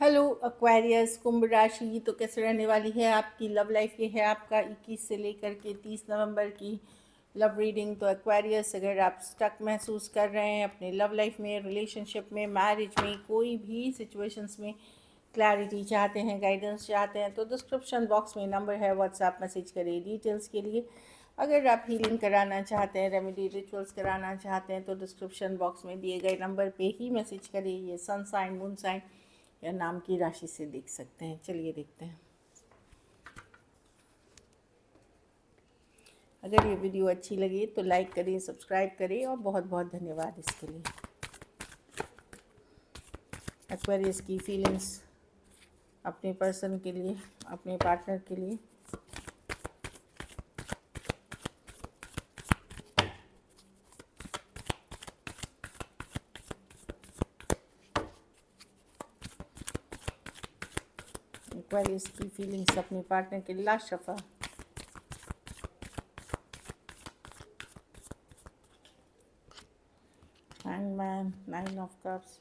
Hello Aquarius कुंभ राशि तो कैसे रहने वाली है आपकी लव लाइफ। ये है आपका 21 से लेकर के 30 नवंबर की लव रीडिंग। तो एक्वेरियस, अगर आप स्टक महसूस कर रहे हैं अपने लव लाइफ में, रिलेशनशिप में, मैरिज में, कोई भी सिचुएशंस में क्लैरिटी चाहते हैं, गाइडेंस चाहते हैं, तो डिस्क्रिप्शन बॉक्स में नंबर है, व्हाट्सएप मैसेज करिए डिटेल्स के लिए। अगर आप हीलिंग कराना चाहते हैं, रेमेडी रिचुअल्स कराना चाहते हैं, तो डिस्क्रिप्शन बॉक्स में दिए गए नंबर पे ही मैसेज करिए। ये सन साइन, मून साइन या नाम की राशि से देख सकते हैं। चलिए देखते हैं। अगर ये वीडियो अच्छी लगी तो लाइक करें, सब्सक्राइब करें, और बहुत बहुत धन्यवाद इसके लिए। एक्वेरियस की फीलिंग्स अपने पर्सन के लिए, अपने पार्टनर के लिए। एक्वेरियस की फीलिंग्स अपने पार्टनर के लिए। लास्ट सफ़ा, हैंगमैन, 9 ऑफ कप्स।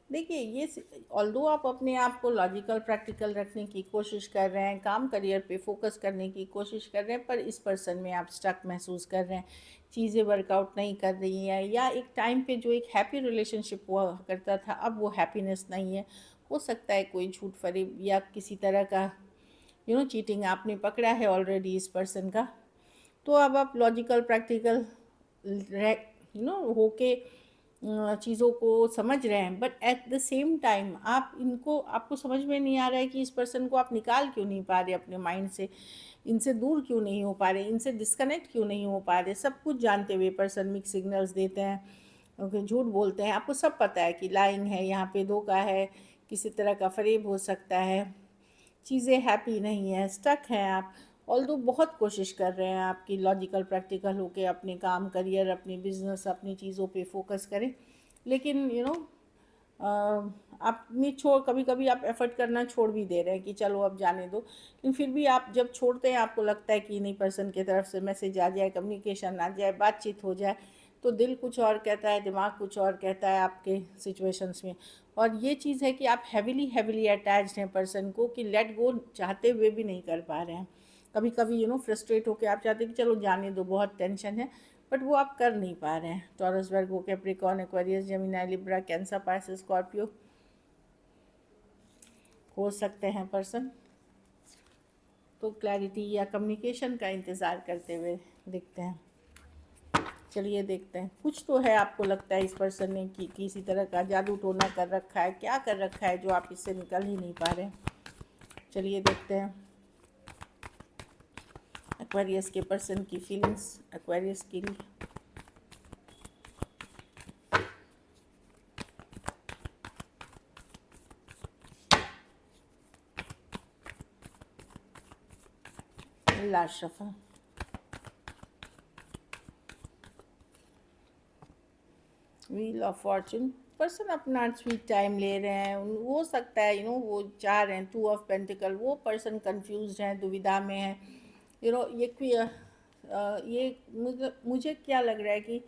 देखिए, ये ऑल्दो आप अपने आप को लॉजिकल प्रैक्टिकल रखने की कोशिश कर रहे हैं, काम करियर पे फोकस करने की कोशिश कर रहे हैं, पर इस पर्सन में आप स्टक महसूस कर रहे हैं, चीज़ें वर्कआउट नहीं कर रही हैं, या एक टाइम पे जो एक हैप्पी रिलेशनशिप हुआ करता था अब वो हैप्पीनेस नहीं है। हो सकता है कोई झूठ फरेब या किसी तरह का चीटिंग आपने पकड़ा है ऑलरेडी इस पर्सन का। तो अब आप लॉजिकल प्रैक्टिकल होके चीज़ों को समझ रहे हैं, but at the same time आपको समझ में नहीं आ रहा है कि इस पर्सन को आप निकाल क्यों नहीं पा रहे अपने माइंड से, इनसे दूर क्यों नहीं हो पा रहे, इनसे डिस्कनेक्ट क्यों नहीं हो पा रहे। सब कुछ जानते हुए पर्सन मिक्स सिग्नल्स देते हैं, झूठ बोलते हैं, आपको सब पता है कि लाइंग है, यहाँ पे धोखा है, किसी तरह का फरेब हो सकता है, चीज़ें हैप्पी नहीं है, स्टक हैं आप। ऑल्दो बहुत कोशिश कर रहे हैं आपकी लॉजिकल प्रैक्टिकल होके अपने काम, करियर, अपनी बिजनेस, अपनी चीज़ों पे फोकस करें, लेकिन आप में छोड़ कभी कभी आप एफर्ट करना छोड़ भी दे रहे हैं कि चलो अब जाने दो, लेकिन फिर भी आप जब छोड़ते हैं आपको लगता है कि नहीं, पर्सन की तरफ से मैसेज आ जाए, कम्युनिकेशन आ जाए, बातचीत हो जाए, तो दिल कुछ और कहता है, दिमाग कुछ और कहता है आपके सिचुएशंस में। और ये चीज़ है कि आप हैविली हैविली अटैच्ड हैं पर्सन को, कि लेट गो चाहते हुए भी नहीं कर पा रहे हैं। कभी कभी फ्रस्ट्रेट होकर आप चाहते हैं कि चलो जाने दो, बहुत टेंशन है, बट वो आप कर नहीं पा रहे हैं। Taurus, Virgo, Capricorn, Aquarius, Gemini, Libra, Cancer, Pisces, Scorpio हो सकते हैं पर्सन। तो क्लैरिटी या कम्युनिकेशन का इंतज़ार करते हुए दिखते हैं। चलिए देखते हैं। कुछ तो है, आपको लगता है इस पर्सन ने कि किसी तरह का जादू टोना कर रखा है, क्या कर रखा है जो आप इससे निकल ही नहीं पा रहे। चलिए देखते हैं एक्वेरियस के पर्सन की फीलिंग्स एक्वेरियस के लिए। लास्ट सफ़ा, व्हील ऑफ फॉर्चून। पर्सन अपना स्वीट टाइम ले रहे हैं, हो सकता है वो चाह रहे हैं 2 ऑफ पेंटिकल। वो पर्सन कंफ्यूज हैं, दुविधा में है। ये मुझे क्या लग रहा है कि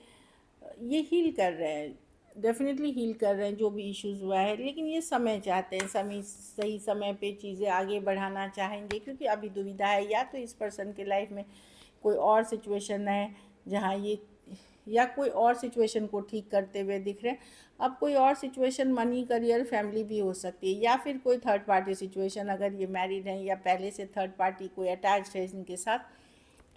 ये हील कर रहे हैं, डेफिनेटली हील कर रहे हैं जो भी इश्यूज़ हुआ है, लेकिन ये समय चाहते हैं, सही समय पे चीज़ें आगे बढ़ाना चाहेंगे, क्योंकि अभी दुविधा है। या तो इस पर्सन के लाइफ में कोई और सिचुएशन है जहाँ ये, या कोई और सिचुएशन को ठीक करते हुए दिख रहे हैं। अब कोई और सिचुएशन मनी, करियर, फैमिली भी हो सकती है, या फिर कोई थर्ड पार्टी सिचुएशन, अगर ये मैरिड हैं या पहले से थर्ड पार्टी कोई अटैच्ड है इनके साथ।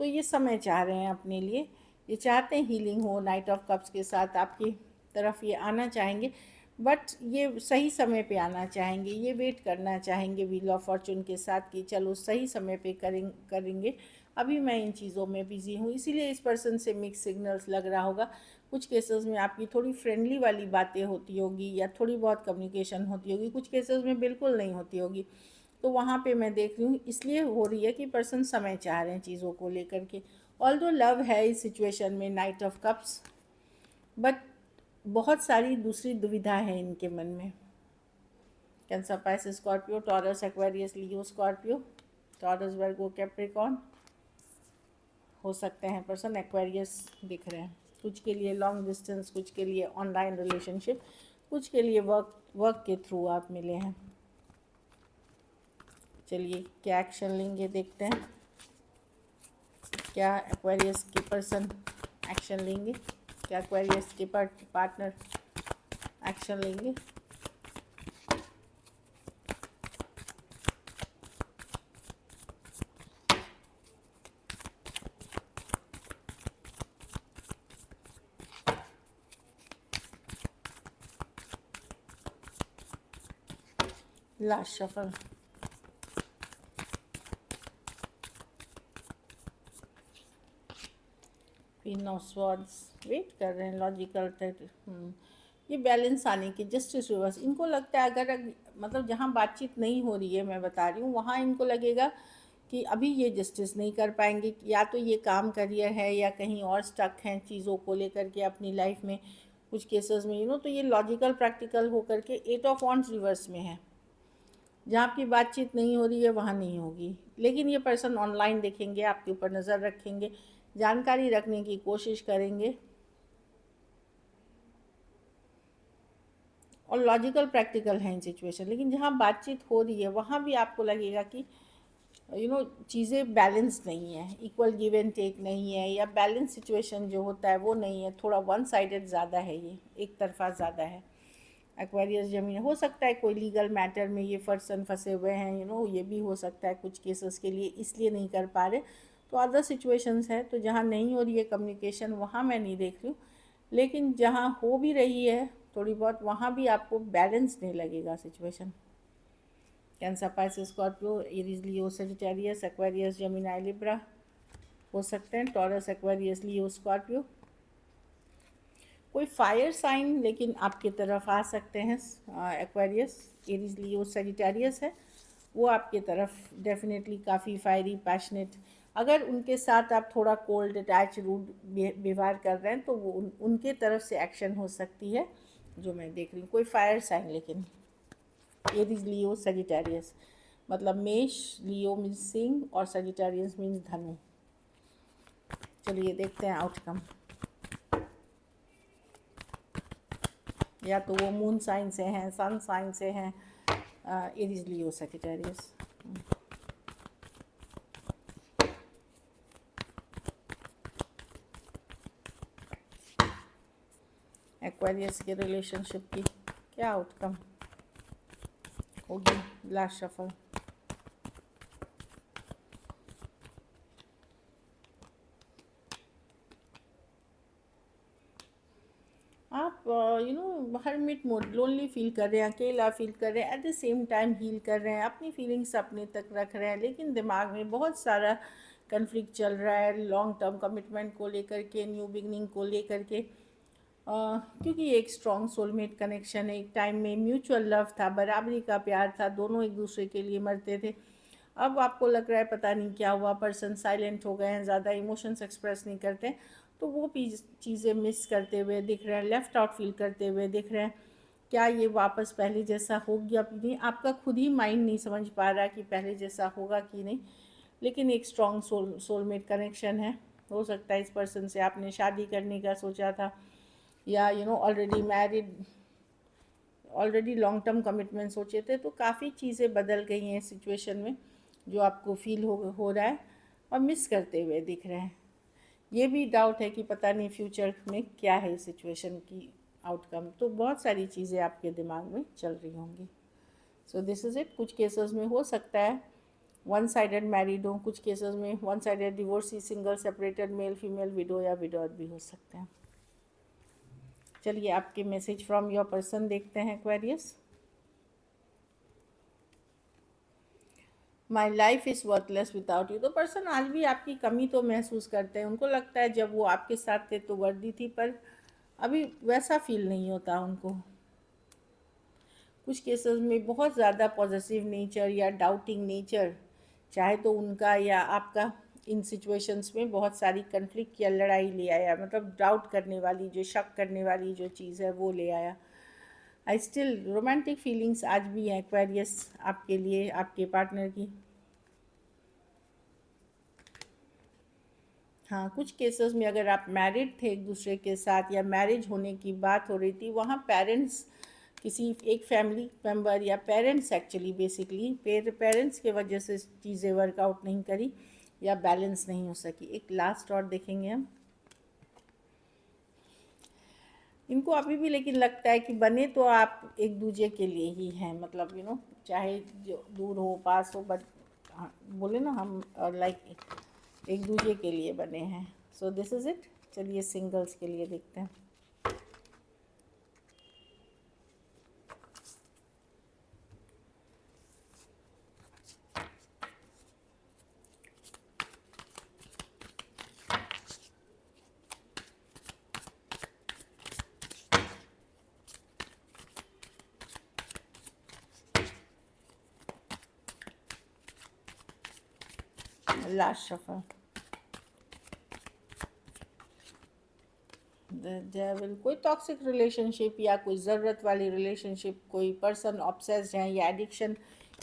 तो ये समय चाह रहे हैं अपने लिए, ये चाहते हैं हीलिंग हो। नाइट ऑफ कप्स के साथ आपकी तरफ ये आना चाहेंगे, बट ये सही समय पे आना चाहेंगे, ये वेट करना चाहेंगे व्हील ऑफ फॉर्चून के साथ कि चलो सही समय पे करेंगे। अभी मैं इन चीज़ों में बिज़ी हूँ, इसीलिए इस पर्सन से मिक्स सिग्नल्स लग रहा होगा। कुछ केसेस में आपकी थोड़ी फ्रेंडली वाली बातें होती होगी, या थोड़ी बहुत कम्युनिकेशन होती होगी, कुछ केसेस में बिल्कुल नहीं होती होगी। तो वहाँ पे मैं देख रही हूँ, इसलिए हो रही है कि पर्सन समय चाह रहे हैं चीज़ों को लेकर के। ऑल्दो लव है इस सिचुएशन में, नाइट ऑफ कप्स, बट बहुत सारी दूसरी दुविधा है इनके मन में। Cancer, Pisces, Scorpio, Taurus, Aquarius, Leo, Scorpio, Taurus, Virgo, Capricorn हो सकते हैं पर्सन। एक्वेरियस दिख रहे हैं, कुछ के लिए लॉन्ग डिस्टेंस, कुछ के लिए ऑनलाइन रिलेशनशिप, कुछ के लिए वर्क के थ्रू आप मिले हैं। चलिए क्या एक्शन लेंगे देखते हैं, क्या एक्वेरियस के पर्सन एक्शन लेंगे, क्या एक्वेरियस के पार्टनर एक्शन लेंगे। Last shuffle. Queen of swords wait कर रहे हैं लॉजिकल ये बैलेंस आने की, जस्टिस रिवर्स। इनको लगता है मतलब जहाँ बातचीत नहीं हो रही है, मैं बता रही हूँ, वहाँ इनको लगेगा कि अभी ये जस्टिस नहीं कर पाएंगे, या तो ये काम करियर है या कहीं और स्टक हैं चीज़ों को लेकर के अपनी लाइफ में, कुछ केसेस में तो ये लॉजिकल प्रैक्टिकल होकर के 8 ऑफ वॉन्ड्स रिवर्स में है। जहाँ आपकी बातचीत नहीं हो रही है वहाँ नहीं होगी, लेकिन ये पर्सन ऑनलाइन देखेंगे, आपके ऊपर नज़र रखेंगे, जानकारी रखने की कोशिश करेंगे, और लॉजिकल प्रैक्टिकल है इन सिचुएशन। लेकिन जहाँ बातचीत हो रही है वहाँ भी आपको लगेगा कि चीज़ें बैलेंस नहीं है, इक्वल गिव एंड टेक नहीं है, या बैलेंस सिचुएशन जो होता है वो नहीं है, थोड़ा वन साइडेड ज़्यादा है, ये एक तरफा ज़्यादा है। एक्वेरियस जमीन हो सकता है कोई लीगल मैटर में ये पर्सन फंसे हुए हैं, ये भी हो सकता है कुछ केसेस के लिए इसलिए नहीं कर पा रहे। तो अदर सिचुएशंस है, तो जहाँ नहीं हो रही है कम्युनिकेशन वहाँ मैं नहीं देख रही हूँ, लेकिन जहाँ हो भी रही है थोड़ी बहुत वहाँ भी आपको बैलेंस नहीं लगेगा situation. Cancer, Pisces, Scorpio, Aries, Leo, Sagittarius, Aquarius, Gemini, Libra हो सकते हैं, टॉरस, एक्वेरियस, लियो, स्कॉर्पियो। कोई फायर साइन लेकिन आपकी तरफ आ सकते हैं, एक्वेरियस, एरीज, लियो, सजिटेरियस है वो आपके तरफ डेफिनेटली काफ़ी फायरी, पैशनेट। अगर उनके साथ आप थोड़ा कोल्ड, अटैच, रूड व्यवहार कर रहे हैं तो वो उनके तरफ से एक्शन हो सकती है जो मैं देख रही हूँ। कोई फायर साइन लेकिन एरीज, लियो, सजिटेरियस, मतलब मेष, लियो मीन्स सिंह और सजिटेरियस मीन्स धनु। चलिए देखते हैं आउटकम। या तो वो मून साइन से हैं, सन साइन से हैं, एरीज, लियो, सजिटेरियस। एक्वेरियस के रिलेशनशिप की क्या आउटकम होगी, लास्ट शफल। आप हरमिट मोड, लोनली फील कर रहे हैं, अकेला फील कर रहे हैं, at the same time heal कर रहे हैं, अपनी फीलिंग्स अपने तक रख रहे हैं, लेकिन दिमाग में बहुत सारा कन्फ्लिक्ट चल रहा है लॉन्ग टर्म कमिटमेंट को लेकर के, न्यू बिगनिंग को लेकर के, क्योंकि ये एक स्ट्रॉन्ग सोलमेट कनेक्शन है। एक टाइम में म्यूचुअल लव था, बराबरी का प्यार था, दोनों एक दूसरे के लिए मरते थे। अब आपको लग रहा है पता नहीं क्या हुआ, पर्सन साइलेंट हो गए हैं, ज़्यादा इमोशंस एक्सप्रेस नहीं करते, तो वो चीज़ें मिस करते हुए दिख रहे हैं, लेफ़्ट आउट फील करते हुए दिख रहे हैं। क्या ये वापस पहले जैसा हो गया कि नहीं, आपका खुद ही माइंड नहीं समझ पा रहा कि पहले जैसा होगा कि नहीं, लेकिन एक स्ट्रॉन्ग सोलमेट कनेक्शन है। हो सकता है इस पर्सन से आपने शादी करने का सोचा था, या already married, already long term commitment सोचे थे, तो काफ़ी चीज़ें बदल गई हैं सिचुएशन में जो आपको फील हो रहा है और मिस करते हुए दिख रहे हैं। ये भी डाउट है कि पता नहीं फ्यूचर में क्या है सिचुएशन की आउटकम, तो बहुत सारी चीज़ें आपके दिमाग में चल रही होंगी। So this is it. कुछ केसेस में हो सकता है वन साइडेड मैरिड हो, कुछ केसेस में one sided divorcee, single, separated, male female, window या विडोअर भी हो सकते हैं। चलिए आपके मैसेज फ्रॉम योर पर्सन देखते हैं Aquarius. My life is worthless without you. तो पर्सन आज भी आपकी कमी तो महसूस करते हैं, उनको लगता है जब वो आपके साथ थे तो वर्दी थी, पर अभी वैसा फील नहीं होता उनको। कुछ केसेस में बहुत ज़्यादा पॉजिटिव नेचर या डाउटिंग नेचर, चाहे तो उनका या आपका, इन सिचुएशंस में बहुत सारी कन्फ्लिक्ट या लड़ाई ले आया, मतलब डाउट करने वाली, जो शक करने वाली जो चीज़ है वो ले आया। आई स्टिल, रोमांटिक फीलिंग्स आज भी हैं एक्वेरियस आपके लिए, आपके पार्टनर की। हाँ, कुछ केसेस में अगर आप मैरिड थे एक दूसरे के साथ या मैरिज होने की बात हो रही थी, वहाँ पेरेंट्स किसी एक फैमिली मेम्बर या पेरेंट्स, एक्चुअली बेसिकली पेरेंट्स के वजह से चीज़ें वर्कआउट नहीं करी या बैलेंस नहीं हो सकी। एक लास्ट और देखेंगे हम। इनको अभी भी लेकिन लगता है कि बने तो आप एक दूसरे के लिए ही हैं, मतलब चाहे जो दूर हो पास हो, बट बोले ना हम लाइक एक दूसरे के लिए बने हैं। So this is it. चलिए सिंगल्स के लिए देखते हैं। Last shuffle, devil. कोई टॉक्सिक रिलेशनशिप या कोई ज़रूरत वाली रिलेशनशिप, कोई पर्सन ऑब्सेस्ड हैं या एडिक्शन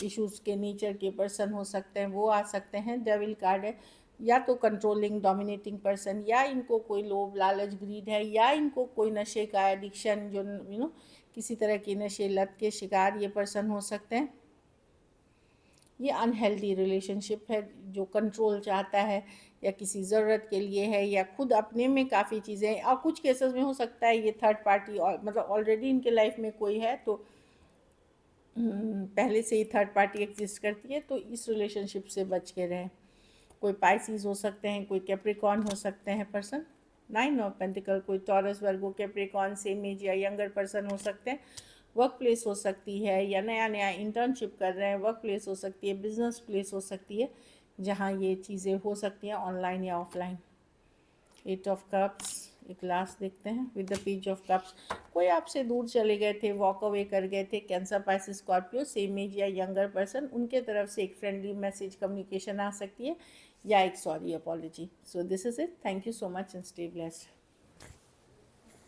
इश्यूज के नेचर के पर्सन हो सकते हैं, वो आ सकते हैं। डेविल कार्ड है या तो कंट्रोलिंग डोमिनेटिंग पर्सन, या इनको कोई लोभ लालच ग्रीड है, या इनको कोई नशे का एडिक्शन, जो किसी तरह की नशे लत के शिकार ये पर्सन हो सकते हैं। ये अनहेल्दी रिलेशनशिप है जो कंट्रोल चाहता है या किसी ज़रूरत के लिए है, या खुद अपने में काफ़ी चीज़ें, और कुछ केसेस में हो सकता है ये थर्ड पार्टी, और मतलब ऑलरेडी इनके लाइफ में कोई है तो पहले से ही थर्ड पार्टी एग्जिस्ट करती है, तो इस रिलेशनशिप से बच के रहें। कोई पाइसिस हो सकते हैं, कोई कैप्रिकॉन हो सकते हैं पर्सन। 9 ऑफ पेंटिकल, कोई Taurus Virgo Capricorn same age या यंगर पर्सन हो सकते हैं। वर्क प्लेस हो सकती है, या नया नया इंटर्नशिप कर रहे हैं, वर्क प्लेस हो सकती है, बिजनेस प्लेस हो सकती है, जहाँ ये चीज़ें हो सकती हैं ऑनलाइन या ऑफलाइन। 8 ऑफ कप्स, एक लास्ट देखते हैं with the page of cups. कोई आपसे दूर चले गए थे, वॉक अवे कर गए थे, Cancer Pisces Scorpio same age या यंगर पर्सन, उनके तरफ से एक फ्रेंडली मैसेज कम्युनिकेशन आ सकती है, या एक sorry apology. So this is it. Thank you so much and stay blessed.